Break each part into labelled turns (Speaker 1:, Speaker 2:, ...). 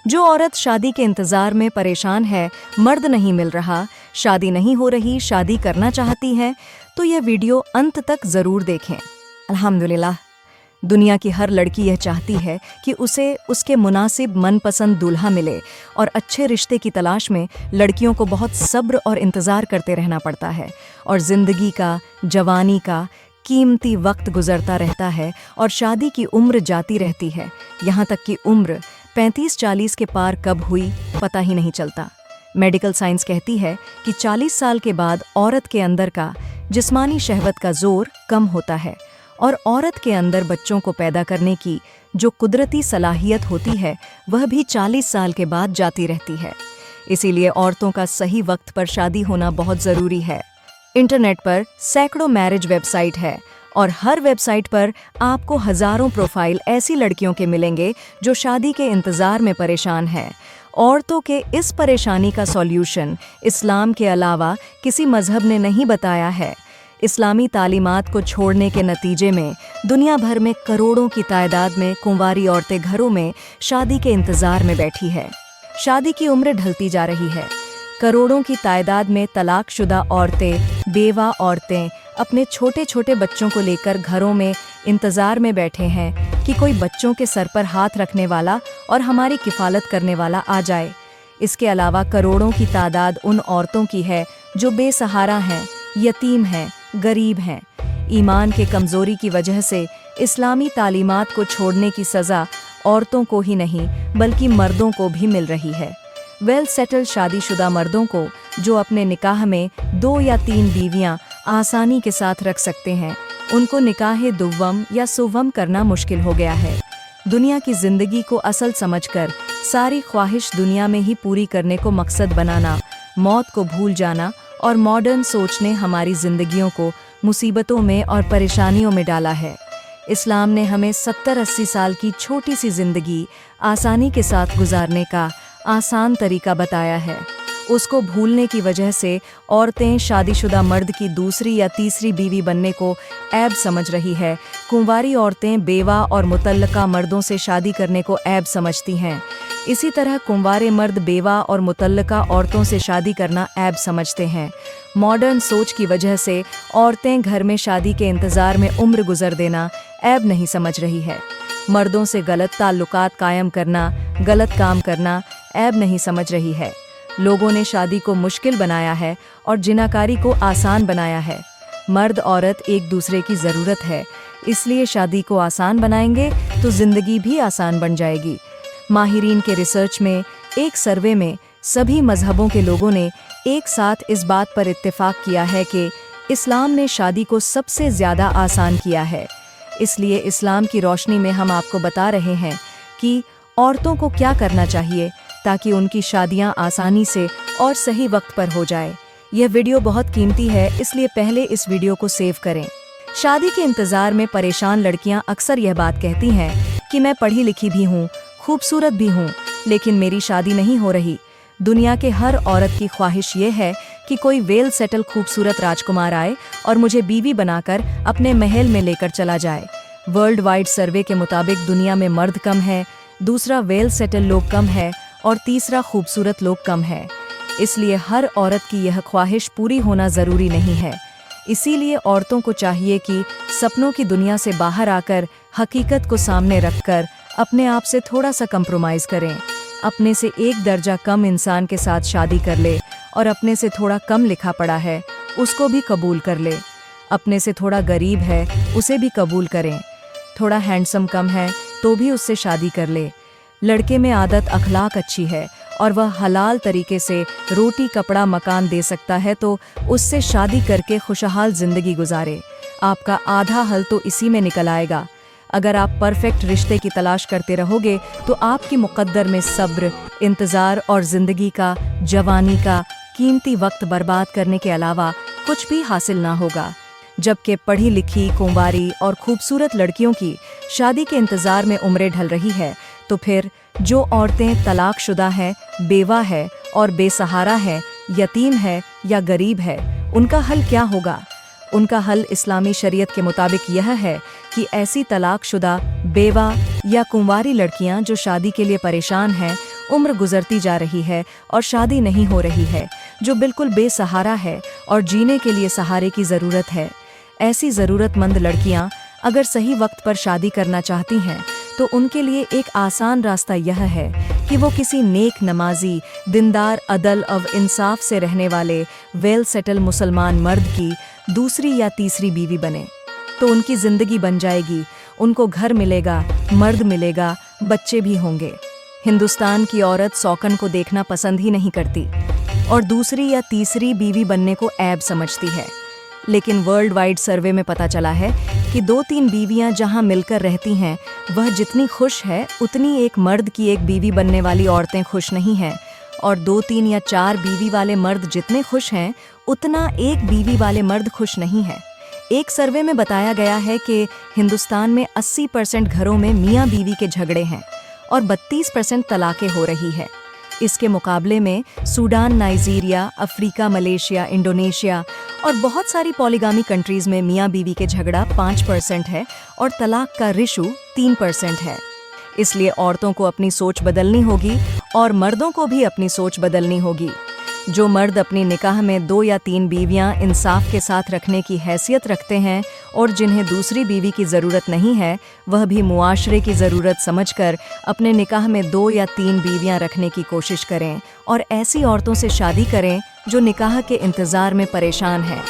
Speaker 1: जो औरत शादी के इंतज़ार में परेशान है, मर्द नहीं मिल रहा, शादी नहीं हो रही, शादी करना चाहती है, तो यह वीडियो अंत तक ज़रूर देखें। अल्हम्दुलिल्लाह, दुनिया की हर लड़की यह चाहती है कि उसे उसके मुनासिब मनपसंद दूल्हा मिले, और अच्छे रिश्ते की तलाश में लड़कियों को बहुत सब्र और इंतज़ार करते रहना पड़ता है, और ज़िंदगी का, जवानी का कीमती वक्त गुजरता रहता है, और शादी की उम्र जाती रहती है। यहाँ तक कि उम्र 35-40 के पार कब हुई पता ही नहीं चलता। मेडिकल साइंस कहती है कि 40 साल के बाद औरत के अंदर का जिस्मानी शहवत का जोर कम होता है, और औरत के अंदर बच्चों को पैदा करने की जो कुदरती सलाहियत होती है वह भी 40 साल के बाद जाती रहती है। इसीलिए औरतों का सही वक्त पर शादी होना बहुत ज़रूरी है। इंटरनेट पर सैकड़ों मैरिज वेबसाइट है, और हर वेबसाइट पर आपको हज़ारों प्रोफाइल ऐसी लड़कियों के मिलेंगे जो शादी के इंतज़ार में परेशान हैं। औरतों के इस परेशानी का सॉल्यूशन इस्लाम के अलावा किसी मज़हब ने नहीं बताया है। इस्लामी तालीमात को छोड़ने के नतीजे में दुनिया भर में करोड़ों की तादाद में कुंवारी औरतें घरों में शादी के इंतज़ार में बैठी है। शादी की उम्र ढलती जा रही है। करोड़ों की तादाद में तलाकशुदा औरतें, बेवा औरतें अपने छोटे छोटे बच्चों को लेकर घरों में इंतज़ार में बैठे हैं कि कोई बच्चों के सर पर हाथ रखने वाला और हमारी किफ़ालत करने वाला आ जाए। इसके अलावा करोड़ों की तादाद उन औरतों की है जो बेसहारा हैं, यतीम हैं, गरीब हैं। ईमान के कमज़ोरी की वजह से इस्लामी तालीमात को छोड़ने की सज़ा औरतों को ही नहीं बल्कि मर्दों को भी मिल रही है। वेल सेटल्ड शादीशुदा मर्दों को, जो अपने निकाह में 2 या 3 बीवियां आसानी के साथ रख सकते हैं, उनको निकाह दुव्वम या सुव्वम करना मुश्किल हो गया है। दुनिया की ज़िंदगी को असल समझकर सारी ख्वाहिश दुनिया में ही पूरी करने को मकसद बनाना, मौत को भूल जाना और मॉडर्न सोच ने हमारी ज़िंदगियों को मुसीबतों में और परेशानियों में डाला है। इस्लाम ने हमें 70-80 साल की छोटी सी ज़िंदगी आसानी के साथ गुजारने का आसान तरीका बताया है। उसको भूलने की वजह से औरतें शादीशुदा मर्द की दूसरी या तीसरी बीवी बनने को ऐब समझ रही है। कुंवारी औरतें बेवा और मुतल्लका मर्दों से शादी करने को ऐब समझती हैं। इसी तरह कुंवारे मर्द बेवा और मुतल्लका औरतों से शादी करना ऐब समझते हैं। मॉडर्न सोच की वजह से औरतें घर में शादी के इंतज़ार में उम्र गुजर देना ऐब नहीं समझ रही है। मर्दों से गलत ताल्लुकात कायम करना, गलत काम करना ऐब नहीं समझ रही है। लोगों ने शादी को मुश्किल बनाया है और जिनाकारी को आसान बनाया है। मर्द औरत एक दूसरे की ज़रूरत है, इसलिए शादी को आसान बनाएंगे तो ज़िंदगी भी आसान बन जाएगी। माहिरीन के रिसर्च में एक सर्वे में सभी मजहबों के लोगों ने एक साथ इस बात पर इत्तेफाक किया है कि इस्लाम ने शादी को सबसे ज़्यादा आसान किया है। इसलिए इस्लाम की रोशनी में हम आपको बता रहे हैं कि औरतों को क्या करना चाहिए ताकि उनकी शादियां आसानी से और सही वक्त पर हो जाए। यह वीडियो बहुत कीमती है, इसलिए पहले इस वीडियो को सेव करें। शादी के इंतज़ार में परेशान लड़कियां अक्सर यह बात कहती हैं कि मैं पढ़ी लिखी भी हूँ, खूबसूरत भी हूँ, लेकिन मेरी शादी नहीं हो रही। दुनिया के हर औरत की ख्वाहिश ये है कि कोई वेल सेटल खूबसूरत राजकुमार आए और मुझे बीवी बनाकर अपने महल में लेकर चला जाए। वर्ल्ड वाइड सर्वे के मुताबिक दुनिया में मर्द कम है, दूसरा वेल सेटल लोग कम है और तीसरा खूबसूरत लोग कम है। इसलिए हर औरत की यह ख्वाहिश पूरी होना ज़रूरी नहीं है। इसीलिए औरतों को चाहिए कि सपनों की दुनिया से बाहर आकर हकीकत को सामने रखकर अपने आप से थोड़ा सा कंप्रोमाइज़ करें। अपने से एक दर्जा कम इंसान के साथ शादी कर ले और अपने से थोड़ा कम लिखा पढ़ा है उसको भी कबूल कर ले। अपने से थोड़ा गरीब है उसे भी कबूल करें। थोड़ा हैंडसम कम है तो भी उससे शादी कर ले। लड़के में आदत अखलाक अच्छी है और वह हलाल तरीके से रोटी कपड़ा मकान दे सकता है तो उससे शादी करके खुशहाल ज़िंदगी गुजारे। आपका आधा हल तो इसी में निकल आएगा। अगर आप परफेक्ट रिश्ते की तलाश करते रहोगे तो आपकी मुक़द्दर में सब्र, इंतज़ार और ज़िंदगी का, जवानी का कीमती वक्त बर्बाद करने के अलावा कुछ भी हासिल ना होगा। जबकि पढ़ी लिखी, कुंवारी और खूबसूरत लड़कियों की शादी के इंतज़ार में उम्रें ढल रही है, तो फिर जो औरतें तलाकशुदा हैं, बेवा है और बेसहारा है, यतीम है या गरीब है, उनका हल क्या होगा? उनका हल इस्लामी शरीयत के मुताबिक यह है कि ऐसी तलाकशुदा, बेवा या कुंवारी लड़कियां जो शादी के लिए परेशान हैं, उम्र गुजरती जा रही है और शादी नहीं हो रही है, जो बिल्कुल बेसहारा है और जीने के लिए सहारे की ज़रूरत है। ऐसी ज़रूरतमंद लड़कियां अगर सही वक्त पर शादी करना चाहती हैं तो उनके लिए एक आसान रास्ता यह है कि वो किसी नेक नमाजी, दिनदार, अदल और इंसाफ से रहने वाले वेल सेटल मुसलमान मर्द की दूसरी या तीसरी बीवी बने। तो उनकी ज़िंदगी बन जाएगी, उनको घर मिलेगा, मर्द मिलेगा, बच्चे भी होंगे। हिंदुस्तान की औरत सौकन को देखना पसंद ही नहीं करती और दूसरी या तीसरी बीवी बनने को ऐब समझती है। लेकिन वर्ल्ड वाइड सर्वे में पता चला है कि 2-3 बीवियां जहां मिलकर रहती हैं वह जितनी खुश है उतनी एक मर्द की एक बीवी बनने वाली औरतें खुश नहीं हैं, और 2-3 या 4 बीवी वाले मर्द जितने खुश हैं उतना एक बीवी वाले मर्द खुश नहीं है। एक सर्वे में बताया गया है कि हिंदुस्तान में 80% घरों में मियाँ बीवी के झगड़े हैं और 32% तलाक़ें हो रही है। इसके मुकाबले में Sudan, Nigeria, Africa, Malaysia, Indonesia और बहुत सारी पॉलीगामी कंट्रीज़ में मियाँ बीवी के झगड़ा 5% है और तलाक का रेशो 3% है। इसलिए औरतों को अपनी सोच बदलनी होगी और मर्दों को भी अपनी सोच बदलनी होगी। जो मर्द अपनी निकाह में 2 या 3 बीवियां इंसाफ के साथ रखने की हैसियत रखते हैं और जिन्हें दूसरी बीवी की ज़रूरत नहीं है, वह भी मुआशरे की ज़रूरत समझकर अपने निकाह में 2 या 3 बीवियां रखने की कोशिश करें और ऐसी औरतों से शादी करें जो निकाह के इंतज़ार में परेशान हैं।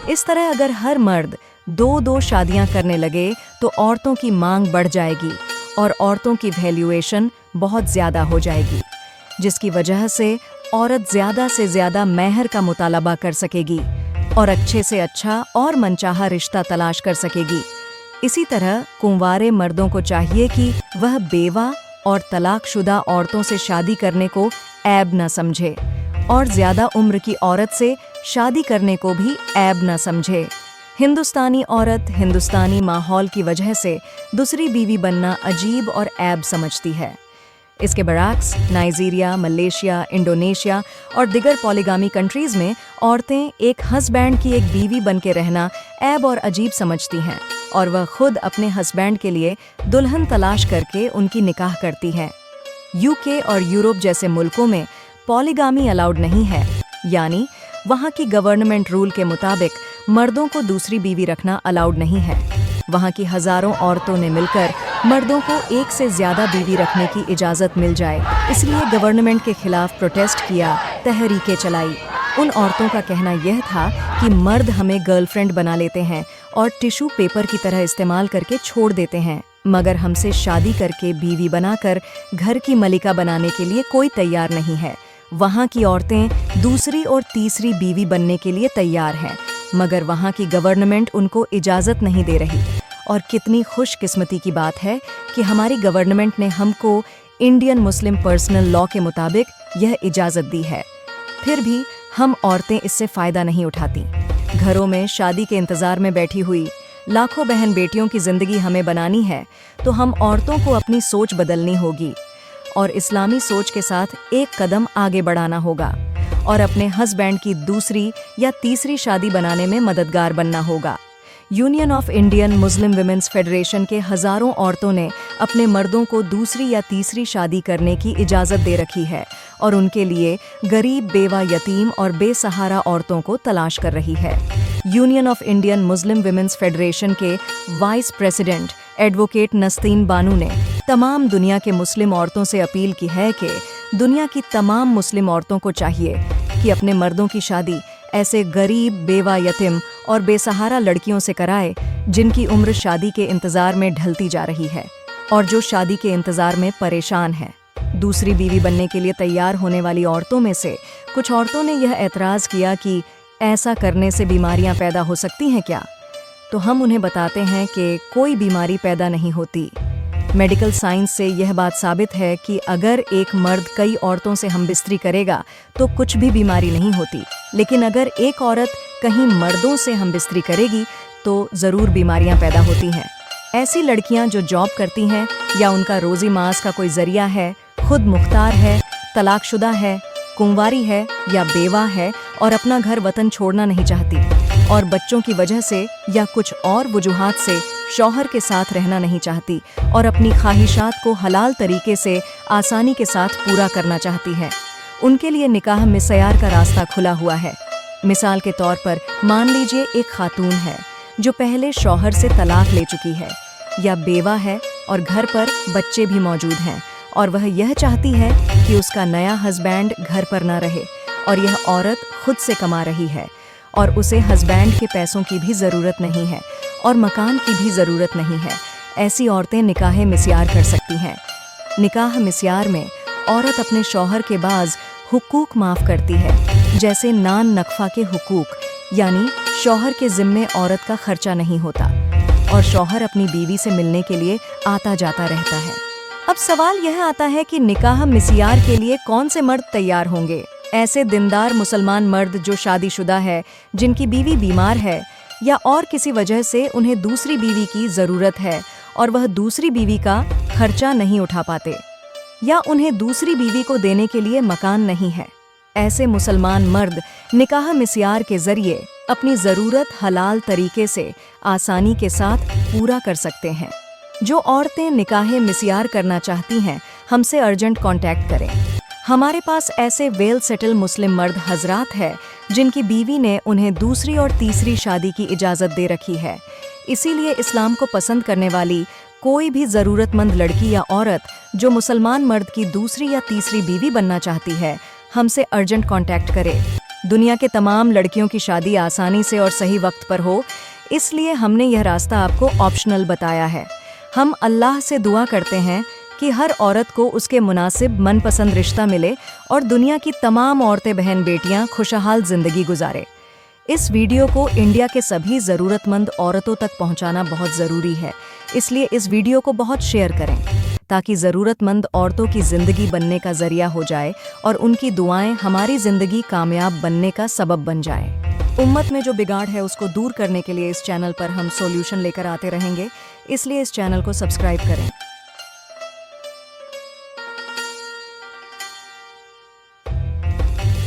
Speaker 1: इस तरह अगर हर मर्द 2-2 शादियां करने लगे तो औरतों की मांग बढ़ जाएगी और औरतों की वैल्यूएशन बहुत ज़्यादा हो जाएगी, जिसकी वजह से औरत ज़्यादा से ज़्यादा मेहर का मुतालबा कर सकेगी और अच्छे से अच्छा और मनचाहा रिश्ता तलाश कर सकेगी। इसी तरह कुंवारे मर्दों को चाहिए कि वह बेवा और तलाकशुदा औरतों से शादी करने को ऐब न समझे और ज़्यादा उम्र की औरत से शादी करने को भी ऐब न समझे। हिंदुस्तानी औरत हिंदुस्तानी माहौल की वजह से दूसरी बीवी बनना अजीब और ऐब समझती है। इसके बरअक्स नाइजीरिया, मलेशिया, इंडोनेशिया और दिगर पॉलीगामी कंट्रीज़ में औरतें एक हस्बैंड की एक बीवी बन के रहना ऐब और अजीब समझती हैं और वह खुद अपने हस्बैंड के लिए दुल्हन तलाश करके उनकी निकाह करती हैं। यूके और यूरोप जैसे मुल्कों में पॉलीगामी अलाउड नहीं है, यानी वहाँ की गवर्नमेंट रूल के मुताबिक मर्दों को दूसरी बीवी रखना अलाउड नहीं है। वहाँ की हज़ारों औरतों ने मिलकर मर्दों को एक से ज़्यादा बीवी रखने की इजाज़त मिल जाए, इसलिए गवर्नमेंट के खिलाफ प्रोटेस्ट किया, तहरीकें चलाई। उन औरतों का कहना यह था कि मर्द हमें गर्लफ्रेंड बना लेते हैं और टिश्यू पेपर की तरह इस्तेमाल करके छोड़ देते हैं, मगर हमसे शादी करके बीवी बनाकर घर की मलिका बनाने के लिए कोई तैयार नहीं है। वहाँ की औरतें दूसरी और तीसरी बीवी बनने के लिए तैयार हैं, मगर वहाँ की गवर्नमेंट उनको इजाज़त नहीं दे रही। और कितनी खुशकिस्मती की बात है कि हमारी गवर्नमेंट ने हमको इंडियन मुस्लिम पर्सनल लॉ के मुताबिक यह इजाज़त दी है। फिर भी हम औरतें इससे फ़ायदा नहीं उठाती। घरों में शादी के इंतज़ार में बैठी हुई लाखों बहन बेटियों की ज़िंदगी हमें बनानी है, तो हम औरतों को अपनी सोच बदलनी होगी और इस्लामी सोच के साथ एक कदम आगे बढ़ाना होगा और अपने हस्बैंड की दूसरी या तीसरी शादी बनाने में मददगार बनना होगा। Union of Indian Muslim women's federation के हज़ारों औरतों ने अपने मर्दों को दूसरी या तीसरी शादी करने की इजाज़त दे रखी है और उनके लिए गरीब, बेवा, यतीम और बेसहारा औरतों को तलाश कर रही है। Union of Indian Muslim women's federation के वाइस प्रेसिडेंट एडवोकेट नस्तीन बानू ने तमाम दुनिया के मुस्लिम औरतों से अपील की है कि दुनिया की तमाम मुस्लिम औरतों को चाहिए कि अपने मर्दों की शादी ऐसे गरीब, बेवा, यतीम और बेसहारा लड़कियों से कराए जिनकी उम्र शादी के इंतज़ार में ढलती जा रही है और जो शादी के इंतज़ार में परेशान है। दूसरी बीवी बनने के लिए तैयार होने वाली औरतों में से कुछ औरतों ने यह एतराज़ किया कि ऐसा करने से बीमारियां पैदा हो सकती हैं क्या? तो हम उन्हें बताते हैं कि कोई बीमारी पैदा नहीं होती। मेडिकल साइंस से यह बात साबित है कि अगर एक मर्द कई औरतों से हमबिस्तरी करेगा तो कुछ भी बीमारी नहीं होती, लेकिन अगर एक औरत कहीं मर्दों से हमबिस्तरी करेगी तो ज़रूर बीमारियां पैदा होती हैं। ऐसी लड़कियां जो जॉब करती हैं या उनका रोज़ी मास का कोई ज़रिया है, खुद मुख्तार है, तलाकशुदा है, कुंवारी है या बेवा है और अपना घर वतन छोड़ना नहीं चाहती और बच्चों की वजह से या कुछ और वजूहात से शौहर के साथ रहना नहीं चाहती और अपनी ख्वाहिशात को हलाल तरीके से आसानी के साथ पूरा करना चाहती है। उनके लिए निकाह मिस्यार का रास्ता खुला हुआ है। मिसाल के तौर पर मान लीजिए एक खातून है जो पहले शौहर से तलाक ले चुकी है या बेवा है और घर पर बच्चे भी मौजूद हैं और वह यह चाहती है कि उसका नया हस्बैंड घर पर ना रहे और यह औरत खुद से कमा रही है और उसे हस्बैंड के पैसों की भी ज़रूरत नहीं है और मकान की भी ज़रूरत नहीं है। ऐसी औरतें निकाह मिस्यार कर सकती हैं। निकाह मिस्यार में औरत अपने शौहर के बाज़ हुकूक माफ़ करती है, जैसे नान नकफा के हुकूक, यानी शौहर के ज़िम्मे औरत का खर्चा नहीं होता और शौहर अपनी बीवी से मिलने के लिए आता जाता रहता है। अब सवाल यह आता है कि निकाह मिस्यार के लिए कौन से मर्द तैयार होंगे? ऐसे दीनदार मुसलमान मर्द जो शादीशुदा है, जिनकी बीवी बीमार है या और किसी वजह से उन्हें दूसरी बीवी की ज़रूरत है और वह दूसरी बीवी का खर्चा नहीं उठा पाते या उन्हें दूसरी बीवी को देने के लिए मकान नहीं है। ऐसे मुसलमान मर्द निकाह मिस्यार के ज़रिए अपनी ज़रूरत हलाल तरीके से आसानी के साथ पूरा कर सकते हैं। जो औरतें निकाह मिस्यार करना चाहती हैं, हमसे अर्जेंट कांटेक्ट करें। हमारे पास ऐसे वेल सेटल मुस्लिम मर्द हजरात हैं जिनकी बीवी ने उन्हें दूसरी और तीसरी शादी की इजाज़त दे रखी है। इसीलिए इस्लाम को पसंद करने वाली कोई भी ज़रूरतमंद लड़की या औरत जो मुसलमान मर्द की दूसरी या तीसरी बीवी बनना चाहती है, हमसे अर्जेंट कांटेक्ट करे। दुनिया के तमाम लड़कियों की शादी आसानी से और सही वक्त पर हो, इसलिए हमने यह रास्ता आपको ऑप्शनल बताया है। हम अल्लाह से दुआ करते हैं कि हर औरत को उसके मुनासिब मनपसंद रिश्ता मिले और दुनिया की तमाम औरतें बहन बेटियां खुशहाल ज़िंदगी गुजारे। इस वीडियो को इंडिया के सभी ज़रूरतमंद औरतों तक पहुंचाना बहुत ज़रूरी है, इसलिए इस वीडियो को बहुत शेयर करें ताकि ज़रूरतमंद औरतों की ज़िंदगी बनने का ज़रिया हो जाए और उनकी दुआएं हमारी ज़िंदगी कामयाब बनने का सबब बन जाए। उम्मत में जो बिगाड़ है उसको दूर करने के लिए इस चैनल पर हम सॉल्यूशन लेकर आते रहेंगे, इसलिए इस चैनल को सब्सक्राइब करें।